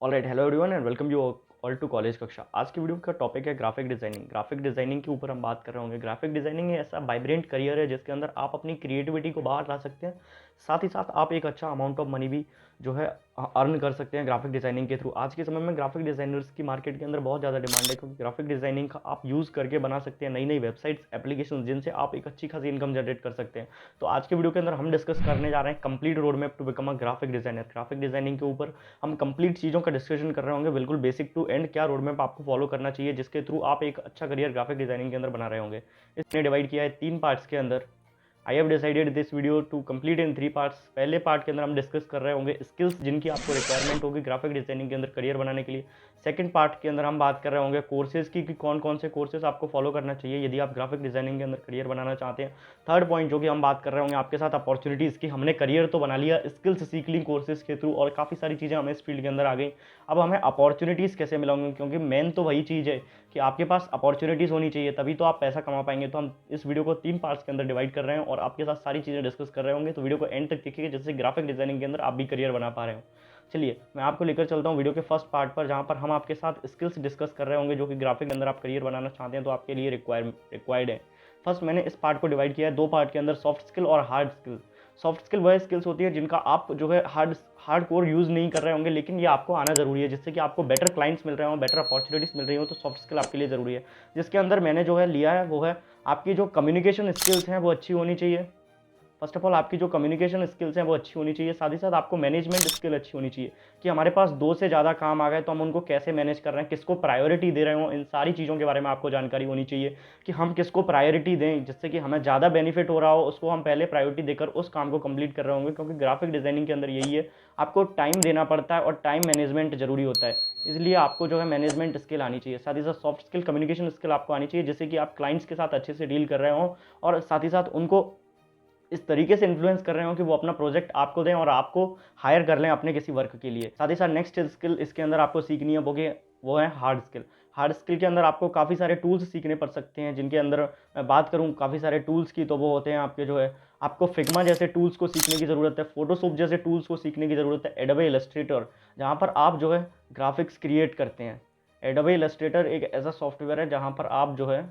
Alright, hello everyone and welcome you all to college कक्षा। आज की वीडियो का टॉपिक है ग्राफिक डिजाइनिंग। ग्राफिक डिजाइनिंग के ऊपर हम बात कर रहे होंगे। ग्राफिक डिजाइनिंग ऐसा वाइब्रेंट करियर है जिसके अंदर आप अपनी क्रिएटिविटी को बाहर ला सकते हैं, साथ ही साथ आप एक अच्छा अमाउंट ऑफ मनी भी जो है अर्न कर सकते हैं ग्राफिक डिजाइनिंग के थ्रू। आज के समय में ग्राफिक डिजाइनर्स की मार्केट के अंदर बहुत ज़्यादा डिमांड है, क्योंकि ग्राफिक डिजाइनिंग का आप यूज़ करके बना सकते हैं नई नई वेबसाइट्स, एप्लीकेशन, जिनसे आप एक अच्छी खासी इनकम जनरेट कर सकते हैं। तो आज के वीडियो के अंदर हम डिस्कस करने जा रहे हैं complete road map to become a graphic designer. Graphic designing के ऊपर हम कंप्लीट चीज़ों का डिस्कशन कर रहे होंगे, बिल्कुल बेसिक टू एंड, क्या रोड मैप आपको फॉलो करना चाहिए जिसके थ्रू आप एक अच्छा करियर ग्राफिक डिजाइनिंग के अंदर बना रहे होंगे। इसने डिवाइड किया है 3 पार्ट्स के अंदर। I have decided this video to complete in 3 parts. पहले पार्ट के अंदर हम डिस्कस कर रहे होंगे स्किल्स जिनकी आपको रिक्वायरमेंट होगी ग्राफिक डिजाइनिंग के अंदर करियर बनाने के लिए। सेकंड पार्ट के अंदर हम बात कर रहे होंगे कोर्सेज की कि कौन कौन से कोर्सेज आपको फॉलो करना चाहिए यदि आप ग्राफिक डिजाइनिंग के अंदर करियर बनाना चाहते हैं। थर्ड पॉइंट जो कि हम बात कर रहे होंगे आपके साथ अपॉर्चुनिटीज़ की, हमने करियर तो बना लिया, स्किल्स सीख ली कोर्सेज के थ्रू और काफ़ी सारी चीज़ें हमें इस फील्ड के अंदर आ गई। अब हमें अपॉर्चुनिटीज़ कैसे मिलेंगी, क्योंकि मेन तो वही चीज़ है कि आपके पास अपॉर्चुनिटीज़ होनी चाहिए, तभी तो आप पैसा कमा पाएंगे। तो हम इस वीडियो को 3 पार्ट्स के अंदर डिवाइड कर रहे हैं और आपके साथ सारी चीज़ें डिस्कस कर रहे होंगे। तो वीडियो को एंड तक देखिएगा, जिससे ग्राफिक डिजाइनिंग के अंदर आप भी करियर बना पा रहे हो। चलिए मैं आपको लेकर चलता हूँ वीडियो के फर्स्ट पार्ट पर, जहाँ पर हम आपके साथ स्किल्स डिस्कस कर रहे होंगे जो कि ग्राफिक के अंदर आप करियर बनाना चाहते हैं तो आपके लिए रिक्वायर्ड है। फर्स्ट मैंने इस पार्ट को डिवाइड किया है 2 पार्ट के अंदर, सॉफ्ट स्किल और हार्ड स्किल। सॉफ्ट स्किल वह स्किल्स होती है जिनका आप जो है हार्ड कोर यूज़ नहीं कर रहे होंगे, लेकिन ये आपको आना ज़रूरी है, जिससे कि आपको बेटर क्लाइंट्स मिल रहे हो, बेटर अपॉर्चुनिटीज़ मिल रही हो। तो सॉफ्ट स्किल आपके लिए ज़रूरी है। जिसके अंदर मैंने जो है लिया है वो है आपकी जो कम्युनिकेशन स्किल्स हैं वो अच्छी होनी चाहिए। फर्स्ट ऑफ ऑल आपकी जो कम्युनिकेशन स्किल्स हैं वो अच्छी होनी चाहिए, साथ ही साथ आपको मैनेजमेंट स्किल अच्छी होनी चाहिए कि हमारे पास 2 से ज़्यादा काम आ गए तो हम उनको कैसे मैनेज कर रहे हैं, किसको प्रायोरिटी दे रहे हो, इन सारी चीज़ों के बारे में आपको जानकारी होनी चाहिए कि हम किसको प्रायोरिटी दें, जिससे कि हमें ज़्यादा बेनिफिट हो रहा हो उसको हम पहले प्रायोरिटी देकर उस काम को कंप्लीट कर रहे होंगे। क्योंकि ग्राफिक डिजाइनिंग के अंदर यही है, आपको टाइम देना पड़ता है और टाइम मैनेजमेंट जरूरी होता है, इसलिए आपको जो है मैनेजमेंट स्किल आनी चाहिए। साथ ही साथ सॉफ्ट स्किल, कम्युनिकेशन स्किल आपको आनी चाहिए, जिससे कि आप क्लाइंट्स के साथ अच्छे से डील कर रहे हो और साथ ही साथ उनको इस तरीके से इन्फ्लुएंस कर रहे हो कि वो अपना प्रोजेक्ट आपको दें और आपको हायर कर लें अपने किसी वर्क के लिए। साथ ही साथ नेक्स्ट स्किल इसके अंदर आपको सीखनी है वो है हार्ड स्किल। हार्ड स्किल के अंदर आपको काफ़ी सारे टूल्स सीखने पड़ सकते हैं, जिनके अंदर मैं बात करूँ काफ़ी सारे टूल्स की तो वो होते हैं आपके जो है, आपको फिग्मा जैसे टूल्स को सीखने की ज़रूरत है, फोटोशॉप जैसे टूल्स को सीखने की ज़रूरत है, एडोबे इलस्ट्रेटर जहाँ पर आप जो है ग्राफिक्स क्रिएट करते हैं। एडोबे इलस्ट्रेटर एक ऐसा सॉफ्टवेयर है जहाँ पर आप जो है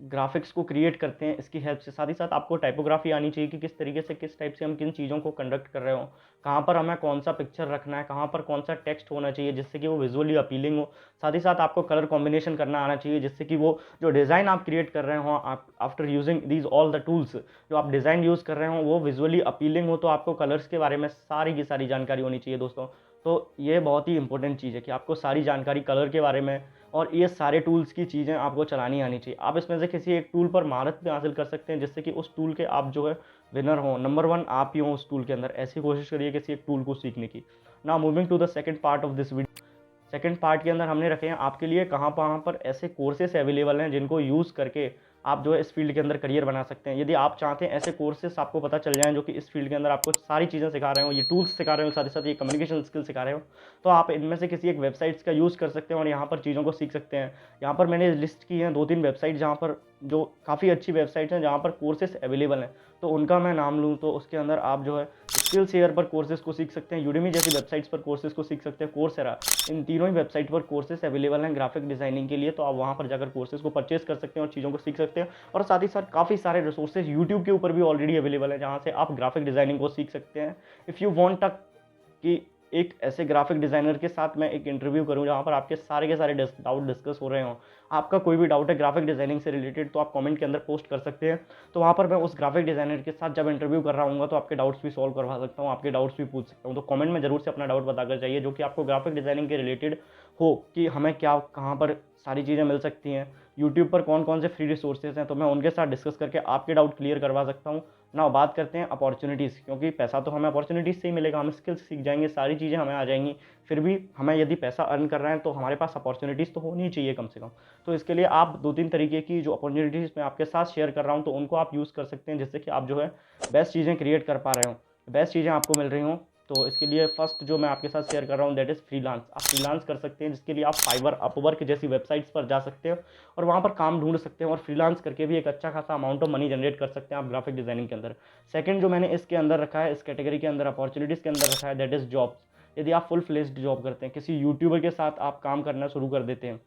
ग्राफिक्स को क्रिएट करते हैं इसकी हेल्प से। साथ ही साथ आपको टाइपोग्राफी आनी चाहिए कि किस तरीके से, किस टाइप से हम किन चीज़ों को कंडक्ट कर रहे हो, कहाँ पर हमें कौन सा पिक्चर रखना है, कहाँ पर कौन सा टेक्स्ट होना चाहिए जिससे कि वो विजुअली अपीलिंग हो। साथ ही साथ आपको कलर कॉम्बिनेशन करना आना चाहिए, जिससे कि वो जो डिज़ाइन आप क्रिएट कर रहे हो आप after using these all the tools, जो आप डिज़ाइन यूज़ कर रहे हो वो विजुअली अपीलिंग हो। तो आपको कलर्स के बारे में सारी की सारी जानकारी होनी चाहिए दोस्तों। तो ये बहुत ही इंपॉर्टेंट चीज़ है कि आपको सारी जानकारी कलर के बारे में और ये सारे टूल्स की चीज़ें आपको चलानी आनी चाहिए। आप इसमें से किसी एक टूल पर महारत भी हासिल कर सकते हैं, जिससे कि उस टूल के आप जो है विनर हों, नंबर 1 आप ही हों उस टूल के अंदर। ऐसी कोशिश करिए किसी एक टूल को सीखने की। Now moving to the second part of this video. Second part के अंदर हमने रखे हैं आपके लिए कहाँ पर ऐसे कोर्सेस अवेलेबल हैं जिनको यूज़ करके आप जो है इस फील्ड के अंदर करियर बना सकते हैं। यदि आप चाहते हैं ऐसे कोर्सेस आपको पता चल जाएँ जो कि इस फील्ड के अंदर आपको सारी चीज़ें सिखा रहे हो, ये टूल्स सिखा रहे हो, साथ ही साथ ये कम्युनिकेशन स्किल सिखा रहे हो, तो आप इनमें से किसी एक वेबसाइट्स का यूज़ कर सकते हैं और यहाँ पर चीज़ों को सीख सकते हैं। यहाँ पर मैंने लिस्ट की हैं 2-3 वेबसाइट जहाँ पर जो काफ़ी अच्छी वेबसाइट्स हैं जहाँ पर कोर्सेस अवेलेबल हैं। तो उनका मैं नाम लूँ तो उसके अंदर आप जो है स्किल शेयर पर कोर्सेज को सीख सकते हैं, यूडेमी जैसी वेबसाइट्स पर कोर्सेज को सीख सकते हैं, कोर्सेरा, इन तीनों ही वेबसाइट पर कोर्सेज अवेलेबल हैं ग्राफिक डिजाइनिंग के लिए। तो आप वहाँ पर जाकर कोर्सेज को परचेज कर सकते हैं और चीज़ों को सीख सकते हैं। और साथ ही साथ काफ़ी सारे रिसोर्सेज यूट्यूब के ऊपर भी ऑलरेडी अवेलेबल है जहाँ से आप ग्राफिक डिजाइनिंग को सीख सकते हैं। इफ़ यू वांट कि एक ऐसे ग्राफिक डिज़ाइनर के साथ मैं एक इंटरव्यू करूं जहां पर आपके सारे के सारे डाउट डिस्कस हो रहे हों, आपका कोई भी डाउट है ग्राफिक डिज़ाइनिंग से रिलेटेड तो आप कमेंट के अंदर पोस्ट कर सकते हैं। तो वहां पर मैं उस ग्राफिक डिज़ाइनर के साथ जब इंटरव्यू कर रहा हूँ तो आपके डाउट्स भी सॉल्व करवा सकता हूँ, आपके डाउट्स भी पूछ सकता हूँ। तो कमेंट में जरूर से अपना डाउट बताकर चाहिए जो कि आपको ग्राफिक डिज़ाइनिंग के रिलेटेड हो, कि हमें क्या कहाँ पर सारी चीज़ें मिल सकती हैं, यूट्यूब पर कौन कौन से फ्री रिसोर्सेज हैं, तो मैं उनके साथ डिस्कस करके आपके डाउट क्लियर करवा सकता हूँ ना। बात करते हैं अपॉर्चुनिटीज़, क्योंकि पैसा तो हमें अपॉर्चुनिटीज़ से ही मिलेगा, हम स्किल्स सीख जाएंगे, सारी चीज़ें हमें आ जाएंगी, फिर भी हमें यदि पैसा अर्न कर रहे हैं तो हमारे पास अपॉर्चुनिटीज़ तो होनी ही चाहिए कम से कम। तो इसके लिए आप 2-3 तरीके की जो अपॉर्चुनिटीज़ मैं आपके साथ शेयर कर रहा हूँ तो उनको आप यूज़ कर सकते हैं, जिससे कि आप जो है बेस्ट चीज़ें क्रिएट कर पा रहे हो, बेस्ट चीज़ें आपको मिल रही हों। तो इसके लिए फर्स्ट जो मैं आपके साथ शेयर कर रहा हूँ दैट इज़ फ्रीलांस। आप फ्रीलांस कर सकते हैं, जिसके लिए आप फाइवर, अपवर्क जैसी वेबसाइट्स पर जा सकते हो और वहाँ पर काम ढूंढ सकते हैं और फ्रीलांस करके भी एक अच्छा खासा अमाउंट ऑफ मनी जनरेट कर सकते हैं आप ग्राफिक डिजाइनिंग के अंदर। सेकंड जो मैंने इसके अंदर रखा है, इस कैटेगरी के अंदर अपॉर्चुनिटीज़ के अंदर रखा है दैट इज़ जॉब्स। यदि आप फुल फ्लेज्ड जॉब करते हैं, किसी यूट्यूबर के साथ आप काम करना शुरू कर देते हैं,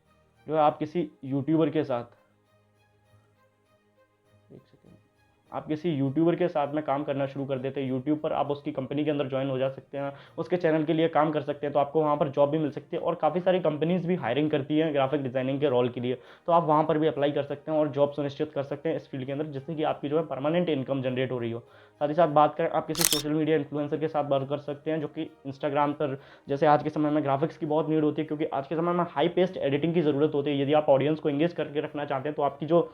जो है आप किसी यूट्यूबर के साथ, एक सेकेंड, आप किसी यूट्यूबर के साथ में काम करना शुरू कर देते हैं, यूट्यूब पर आप उसकी कंपनी के अंदर ज्वाइन हो जा सकते हैं, उसके चैनल के लिए काम कर सकते हैं, तो आपको वहाँ पर जॉब भी मिल सकती है। और काफ़ी सारी कंपनीज़ भी हायरिंग करती हैं ग्राफिक डिज़ाइनिंग के रोल के लिए, तो आप वहाँ पर भी अप्लाई कर सकते हैं और जॉब सुनिश्चित कर सकते हैं इस फील्ड के अंदर, जिससे कि आपकी जो है परमानेंट इनकम जनरेट हो रही हो। साथ ही साथ बात करें, आप किसी सोशल मीडिया इन्फ्लुएंसर के साथ वर्क कर सकते हैं, जो कि इंस्टाग्राम पर, जैसे आज के समय में ग्राफिक्स की बहुत नीड होती है, क्योंकि आज के समय में हाई पेस्ड एडिटिंग की ज़रूरत होती है। यदि आप ऑडियंस को एंगेज करके रखना चाहते हैं, तो आपकी जो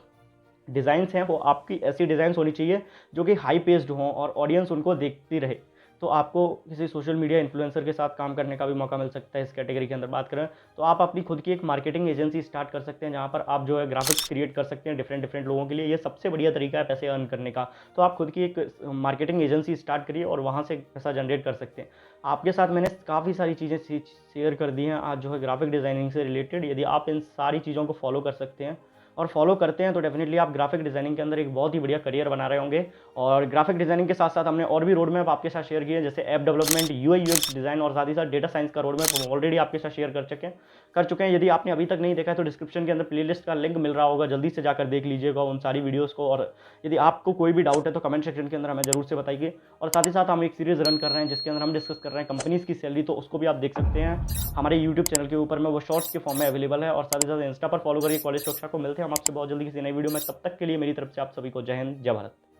डिज़ाइंस हैं वो आपकी ऐसी डिज़ाइंस होनी चाहिए जो कि हाई पेस्ड हों और ऑडियंस उनको देखती रहे। तो आपको किसी सोशल मीडिया इन्फ्लुएंसर के साथ काम करने का भी मौका मिल सकता है। इस कैटेगरी के अंदर बात करें तो आप अपनी खुद की एक मार्केटिंग एजेंसी स्टार्ट कर सकते हैं, जहाँ पर आप जो है ग्राफिक्स क्रिएट कर सकते हैं डिफरेंट डिफरेंट लोगों के लिए। ये सबसे बढ़िया तरीका है पैसे अर्न करने का। तो आप खुद की एक मार्केटिंग एजेंसी स्टार्ट करिए और वहाँ से पैसा जनरेट कर सकते हैं। आपके साथ मैंने काफ़ी सारी चीज़ें शेयर कर दी हैं आज जो है ग्राफिक डिज़ाइनिंग से रिलेटेड। यदि आप इन सारी चीज़ों को फॉलो कर सकते हैं और फॉलो करते हैं, तो डेफिनेटली आप ग्राफिक डिज़ाइनिंग के अंदर एक बहुत ही बढ़िया करियर बना रहे होंगे। और ग्राफिक डिज़ाइनिंग के साथ साथ हमने और भी रोड मैप आपके साथ शेयर किए हैं, जैसे app development, UI UX design और साथ ही साथ डेटा साइंस का रोड मैप हम ऑलरेडी आपके साथ शेयर कर चुके हैं। यदि आपने अभी तक नहीं देखा है तो डिस्क्रिप्शन के अंदर प्लेलिस्ट का लिंक मिल रहा होगा, जल्दी से जाकर देख लीजिएगा उन सारी वीडियोज़ को। और यदि आपको कोई भी डाउट है तो कमेंट सेक्शन के अंदर हमें जरूर से बताइए। और साथ ही साथ हम एक सीरीज़ रन कर रहे हैं जिसके अंदर हम डिस्कस कर रहे हैं कंपनीज़ की सैलरी, तो उसको भी आप देख सकते हैं हमारे यूट्यूब चैनल के ऊपर में, वो शॉर्ट्स के फॉर्म में अवेलेबल है। और साथ ही साथ इंस्टा पर फॉलो करिए कॉलेज कक्षा को। मिलते हैं हम आपसे बहुत जल्दी किसी नई वीडियो में, तब तक के लिए मेरी तरफ से आप सभी को जय हिंद, जय भारत।